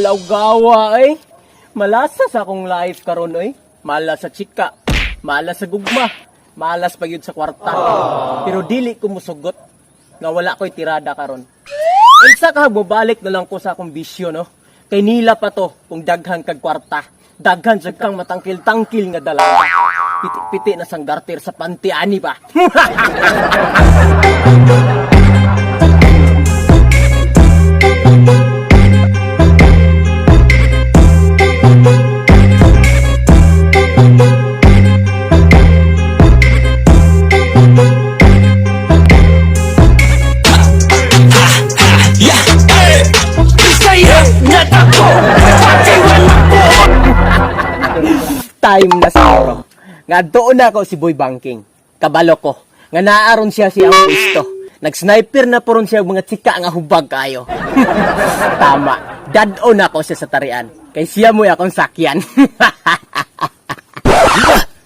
Lawgawa ay. Malasa sa akong life karon ay. Malas sa chika, malas sa gugma, malas pa yun sa kwarta. Pero dili ko musugot nga wala ko'y tirada karon. Unsa ka balik na lang ko sa akong bisyo no. Kay nila pa to kung daghan kag kwarta. Daghan sa kang matangkil-tangkil nga dalaga. Piti-piti na sang garter sa pantiani ba. Time na siguro. Nga doon na ako si Boy Banking. Kabalo ko. Nga naaron siya siyang pwesto. Nag-sniper na po ron siya mga tsika nga hubag kayo. Tama. Dad-on ako siya sa tarian. Kay siya mo akong sakyan.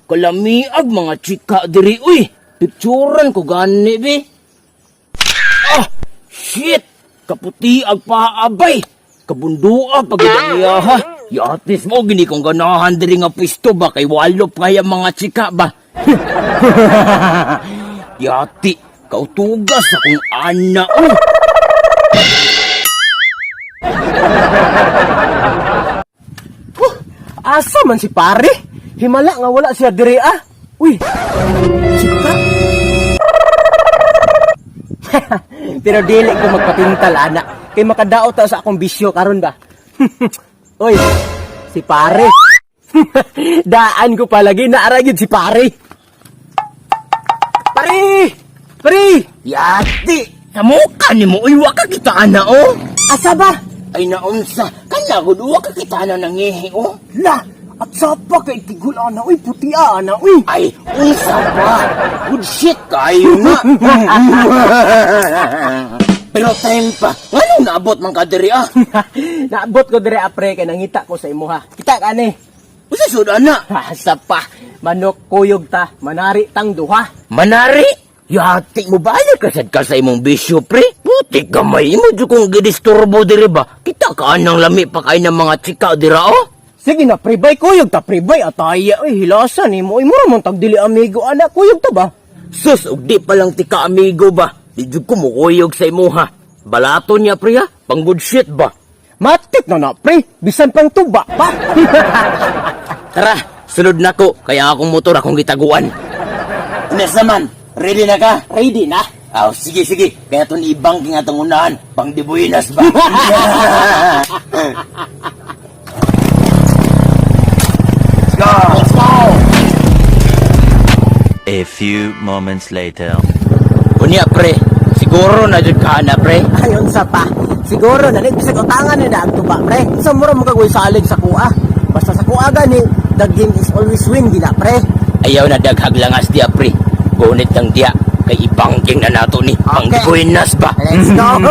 Kalamiag mga chika diri, uy. Picturan ko gani, be. Shit. Kaputiag paabay. Kabundua pagdaniya, ha. Yatis mo, gini kong ganahan diri nga pwesto ba, kay walop kaya mga chika ba. Yati, kautugas akong ana, uy. Asa man si pare? Himala nga wala siya diri ah. Uy, chika. Pero dili ko magpatintal, anak. Kay makadaot ta sa akong bisyo karon ba? Uy, si pare. Daan ko palagi naaragid si pare. Pare! Pare! Yati, namuka ni mo, uy, waka kita ana, oh. Asa ba? Ay naunsa, kanagod, waka kita na nangihi, oh. La, at sapa kay tigul ana, uy, puti ana, uy. Ay, unsa ba? Good shit kayo nga. Pero time pa, ngano naabot man ka diri ah? Naabot ko dire apre kay nangita ko sa imuha. Kita ka ni. Usa sud ana? Asa pa, manok kuyog ta, manari tang duha. Manari? Yati mo bayad ka sad ka sa imong bisyo pre. Puti gamay mo jud kung gidisturbo diri ba. Kita ka anang lami pa kay ng mga chika dira oh. Sige na, pribay kuyog ta, pribay ataya. Uy, hilasan ni mo. Uy, mura mong tagdili amigo, anak, kuyog ta ba? Sus, ug di pa lang tika amigo ba? Di jud ko mukuyog sa imuha. Balato niya pre ha? Pang good shit ba? Matik na pre. Bisan pang tuba pa. Tara, sunod na ko. Kaya akong motor akong gitaguan. Ines naman, ready na ka? Ready na? Sige. Kaya ito ni-banking atong unahan. Pang dibuinas ba? Let's go! A few moments later. Unya pre, siguro na jud ka na pre. Ayon sa pa. Siguro na bisag utangan ni na ang tuba pre. Sa mura mo kagoy salig sa kuha. Basta sa kuha gani, the game is always win gina pre. Ayaw na daghag langas dia pre. Gunit lang dia kay ibangking na nato ni. Pang dibuinas ba? Let's go!